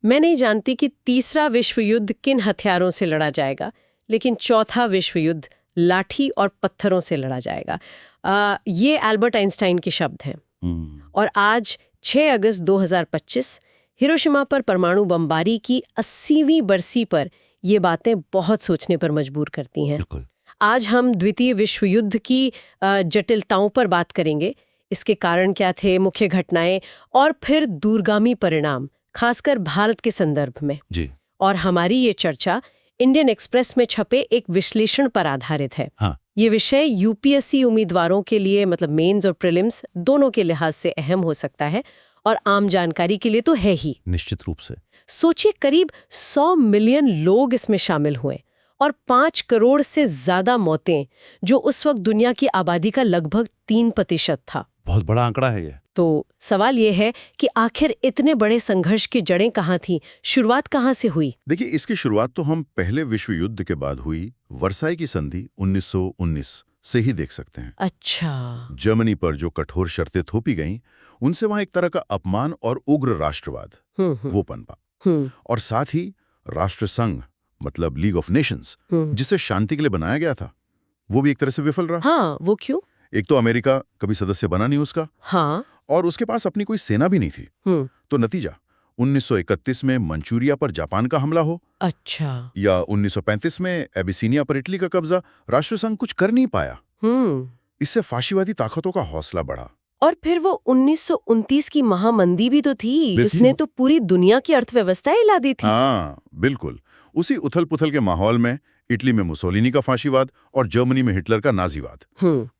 मैं नहीं जानती कि तीसरा विश्व युद्ध किन हथियारों से लड़ा जाएगा, लेकिन चौथा विश्व युद्ध लाठी और पत्थरों से लड़ा जाएगा। ये एल्बर्ट आइंस्टाइन के शब्द हैं। और आज 6 अगस्त 2025 हिरोशिमा पर परमाणु बमबारी की 80वीं बरसी पर ये बातें बहुत सोचने पर मजबूर करती हैं। आज हम द्वितीय विश्व युद्ध की जटिलताओं पर बात करेंगे। इसके कारण क्या थे, मुख्य घटनाएं और फिर दूरगामी परिणाम, खासकर भारत के संदर्भ में जी। और हमारी ये चर्चा इंडियन एक्सप्रेस में छपे एक विश्लेषण पर आधारित है। हाँ। ये विषय यूपीएससी उम्मीदवारों के लिए, मतलब मेंस और प्रीलिम्स दोनों के लिहाज से अहम हो सकता है, और आम जानकारी के लिए तो है ही। निश्चित रूप से सोचिए, करीब 100 मिलियन लोग इसमें शामिल हुए और 5 करोड़ से ज्यादा मौतें, जो उस वक्त दुनिया की आबादी का लगभग 3% था। बहुत बड़ा आंकड़ा है ये। तो सवाल ये है कि आखिर इतने बड़े संघर्ष की जड़ें कहाँ थीं, शुरुआत कहाँ से हुई? देखिए, इसकी शुरुआत तो हम पहले विश्व युद्ध के बाद हुई वर्साई की संधि 1919 से ही देख सकते हैं। अच्छा। जर्मनी पर जो कठोर शर्तें थोपी गईं, उनसे वहां एक तरह का अपमान और उग्र राष्ट्रवाद वो पनपा। और साथ ही राष्ट्र संघ, मतलब लीग ऑफ नेशंस, जिसे शांति के लिए बनाया गया था, वो भी एक तरह से विफल रहा। हाँ, वो क्यों? एक तो अमेरिका कभी सदस्य बना नहीं उसका। हाँ। और उसके पास अपनी कोई सेना भी नहीं थी। तो नतीजा 1931 में मंचूरिया पर जापान का हमला हो। अच्छा। या 1935 में एबिसिनिया पर इटली का कब्जा, राष्ट्रसंघ कुछ कर नहीं पाया। इससे फाशीवादी ताकतों का हौसला बढ़ा। और फिर वो 1929 की महामंदी भी तो थी, उसने तो पूरी दुनिया की अर्थव्यवस्था हिला दी थी। हाँ, बिल्कुल। उसी उथल पुथल के माहौल में इटली में मुसोलिनी का फाशीवाद और जर्मनी में हिटलर का नाजीवाद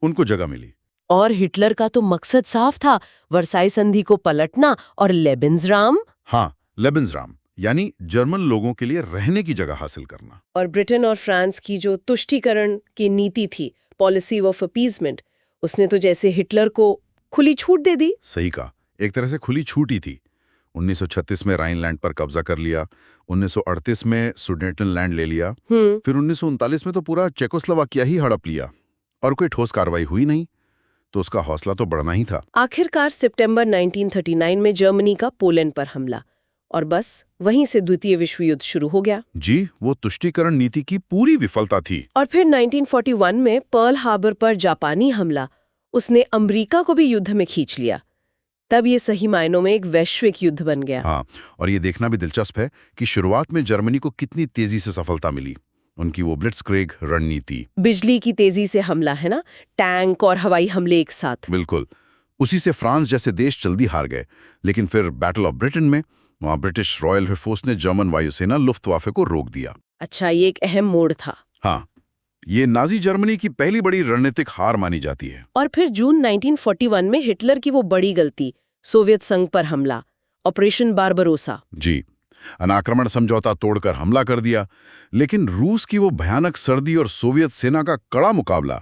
उनको जगह मिली। और हिटलर का तो मकसद साफ था, वर्साई संधि को पलटना और लेबेंसराम। हाँ, लेबेंसराम यानी जर्मन लोगों के लिए रहने की जगह हासिल करना। और ब्रिटेन और फ्रांस की जो तुष्टीकरण की नीति थी, पॉलिसी ऑफ अपीजमेंट, उसने तो जैसे हिटलर को खुली छूट दे दी। सही कहा, एक तरह से खुली छूट ही थी। 1936 में राइनलैंड पर कब्जा कर लिया, 1938 में सुडेटनलैंड ले लिया, फिर 1939 में तो पूरा चेकोस्लोवाकिया ही हड़प लिया, और कोई ठोस कार्रवाई हुई नहीं। तो उसका हौसला तो बढ़ना ही था। आखिरकार सितंबर 1939 में जर्मनी का पोलैंड पर हमला, और बस वहीं से द्वितीय विश्व युद्ध शुरू हो गया। जी, वो तुष्टीकरण नीति की पूरी विफलता थी। और फिर 1941 में पर्ल हार्बर पर जापानी हमला, उसने अमेरिका को भी युद्ध में खींच लिया। तब ये सही मायनों में एक वैश्विक युद्ध बन गया। हाँ, और ये देखना भी दिलचस्प है कि शुरुआत में जर्मनी को कितनी तेजी से सफलता मिली। उनकी वो ब्लिट्जक्रिग रणनीति, बिजली की तेजी से हमला, है ना, टैंक और हवाई हमले एक साथ। बिल्कुल। उसी से फ्रांस जैसे देश जल्दी हार गए, लेकिन फिर बैटल ऑफ ब्रिटेन में वहां ब्रिटिश रॉयल एयरफोर्स ने जर्मन वायुसेना लुफ्तवाफे को रोक दिया। अच्छा, ये एक अहम मोड़ था। हाँ, ये नाजी जर्मनी की पहली बड़ी रणनीतिक हार मानी जाती है। और फिर जून 1941 में हिटलर की वो बड़ी गलती, सोवियत संघ पर हमला, ऑपरेशन बारबरोसा। जी, अनाक्रमण समझौता तोड़कर हमला कर दिया, लेकिन रूस की वो भयानक सर्दी और सोवियत सेना का कड़ा मुकाबला,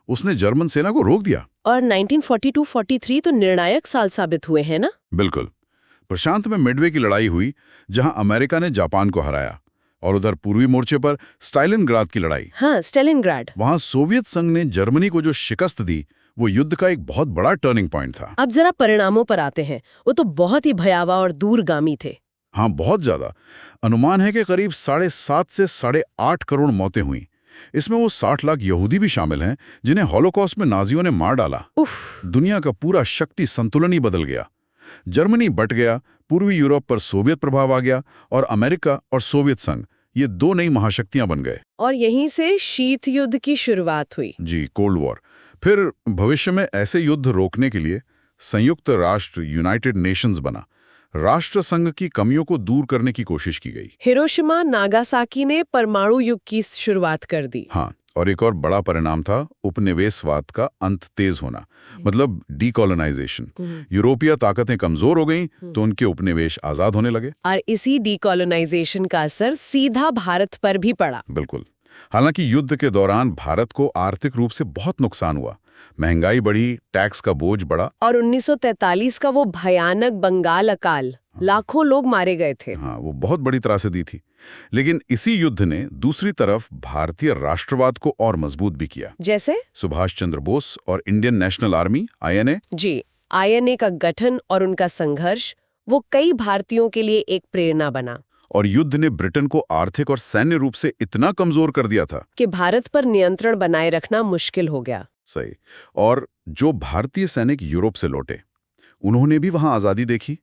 उसने जर्मन सेना को रोक दिया। और 1942-43 तो निर्णायक साल साबित हुए हैं ना? बिल्कुल। प्रशांत में मिडवे की लड़ाई हुई, जहां अमेरिका ने जापान को हराया, और उधर पूर्वी मोर्चे पर स्टालिनग्राद की लड़ाई। हाँ, स्टालिनग्राद। वहां सोवियत संघ ने जर्मनी को जो शिकस्त दी, वो युद्ध का एक बहुत बड़ा टर्निंग पॉइंट था। अब जरा परिणामों पर आते हैं। वो तो बहुत ही भयावह और दूरगामी थे। हाँ, बहुत ज्यादा। अनुमान है कि करीब 7.5 से 8.5 करोड़ मौतें हुई। इसमें वो 60 लाख यहूदी भी शामिल हैं, जिन्हें हॉलोकॉस्ट में नाजियों ने मार डाला। दुनिया का पूरा शक्ति संतुलन ही बदल गया। जर्मनी बट गया, पूर्वी यूरोप पर सोवियत प्रभाव आ गया, और अमेरिका और सोवियत संघ, ये 2 नई महाशक्तियां बन गए। और यहीं से शीत युद्ध की शुरुआत हुई। जी, कोल्ड वॉर। फिर भविष्य में ऐसे युद्ध रोकने के लिए संयुक्त राष्ट्र, यूनाइटेड नेशंस बना। राष्ट्र संघ की कमियों को दूर करने की कोशिश की गई। हिरोशिमा नागासाकी ने परमाणु युग की शुरुआत कर दी। हाँ, और एक और बड़ा परिणाम था उपनिवेशवाद का अंत तेज होना, मतलब डीकॉलोनाइजेशन। यूरोपीय ताकतें कमजोर हो गईं, तो उनके उपनिवेश आजाद होने लगे। और इसी डीकॉलोनाइजेशन का असर सीधा भारत पर भी पड़ा। बिल्कुल। हालांकि युद्ध के दौरान भारत को आर्थिक रूप से बहुत नुकसान हुआ। महंगाई बढ़ी, टैक्स का बोझ बढ़ा, और 1943 का वो भयानक बंगाल अकाल, लाखों लोग मारे गए थे। हाँ, वो बहुत बड़ी त्रासदी थी। लेकिन इसी युद्ध ने दूसरी तरफ भारतीय राष्ट्रवाद को और मजबूत भी किया। जैसे सुभाष चंद्र बोस और इंडियन नेशनल आर्मी, INA। जी, INA का गठन और उनका संघर्ष, वो कई भारतीयों के लिए एक प्रेरणा बना और युद्ध ने ब्रिटेन को आर्थिक और सैन्य रूप से इतना कमजोर कर दिया था कि भारत पर नियंत्रण बनाए रखना मुश्किल हो गया। सही। और जो भारतीय सैनिक यूरोप से लौटे, उन्होंने भी वहां आजादी देखी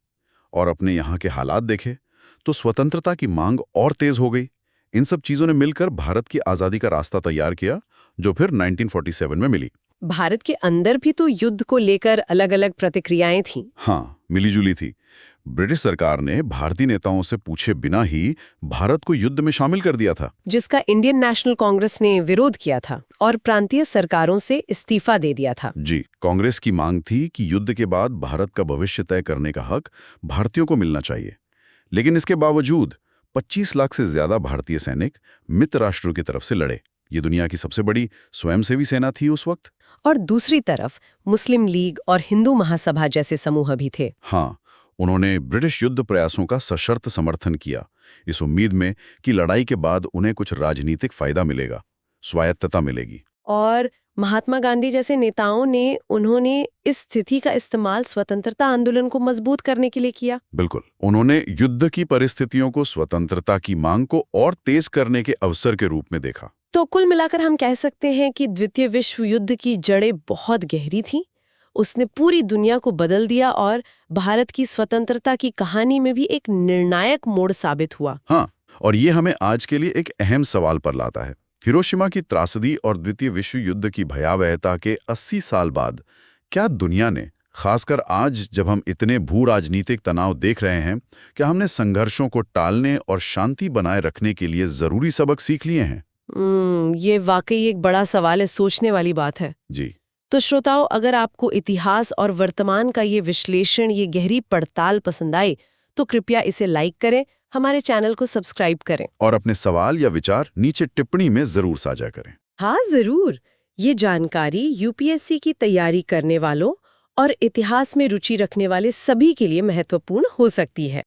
और अपने यहाँ के हालात देखे, तो स्वतंत्रता की मांग और तेज हो गई। इन सब चीजों ने मिलकर भारत की आजादी का रास्ता तैयार किया, जो फिर 1947 में मिली। भारत के अंदर भी तो युद्ध को लेकर अलग-अलग प्रतिक्रियाएं थीं। हाँ, मिलीजुली थी। ब्रिटिश सरकार ने भारतीय नेताओं से पूछे बिना ही भारत को युद्ध में शामिल कर दिया था, जिसका इंडियन नेशनल कांग्रेस ने विरोध किया था और प्रांतीय सरकारों से इस्तीफा दे दिया था। जी, कांग्रेस की मांग थी कि युद्ध के बाद भारत का भविष्य तय करने का हक भारतीयों को मिलना चाहिए। लेकिन इसके बावजूद 25 लाख से ज्यादा भारतीय सैनिक मित्र राष्ट्रों की तरफ से लड़े। ये दुनिया की सबसे बड़ी स्वयंसेवी सेना थी उस वक्त। और दूसरी तरफ मुस्लिम लीग और हिंदू महासभा जैसे समूह भी थे। हाँ, उन्होंने ब्रिटिश युद्ध प्रयासों का सशर्त समर्थन किया, इस उम्मीद में कि लड़ाई के बाद उन्हें कुछ राजनीतिक फायदा मिलेगा, स्वायत्तता मिलेगी। और महात्मा गांधी जैसे नेताओं ने उन्होंने इस स्थिति का इस्तेमाल स्वतंत्रता आंदोलन को मजबूत करने के लिए किया। बिल्कुल, उन्होंने युद्ध की परिस्थितियों को स्वतंत्रता की मांग को और तेज करने के अवसर के रूप में देखा। तो कुल मिलाकर हम कह सकते हैं कि द्वितीय विश्व युद्ध की जड़ें बहुत गहरी थीं। उसने पूरी दुनिया को बदल दिया और भारत की स्वतंत्रता की कहानी में भी एक निर्णायक मोड़ साबित हुआ। हाँ, और ये हमें आज के लिए एक अहम सवाल पर लाता है। हिरोशिमा की त्रासदी और द्वितीय विश्व युद्ध की भयावहता के 80 साल बाद क्या दुनिया ने, खासकर आज जब हम इतने भू राजनीतिक तनाव देख रहे हैं, क्या हमने संघर्षों को टालने और शांति बनाए रखने के लिए जरूरी सबक सीख लिए हैं? ये वाकई एक बड़ा सवाल है, सोचने वाली बात है। जी। तो श्रोताओं, अगर आपको इतिहास और वर्तमान का ये विश्लेषण, ये गहरी पड़ताल पसंद आई, तो कृपया इसे लाइक करें, हमारे चैनल को सब्सक्राइब करें और अपने सवाल या विचार नीचे टिप्पणी में जरूर साझा करें। हाँ, जरूर। ये जानकारी यूपीएससी की तैयारी करने वालों और इतिहास में रुचि रखने वाले सभी के लिए महत्वपूर्ण हो सकती है।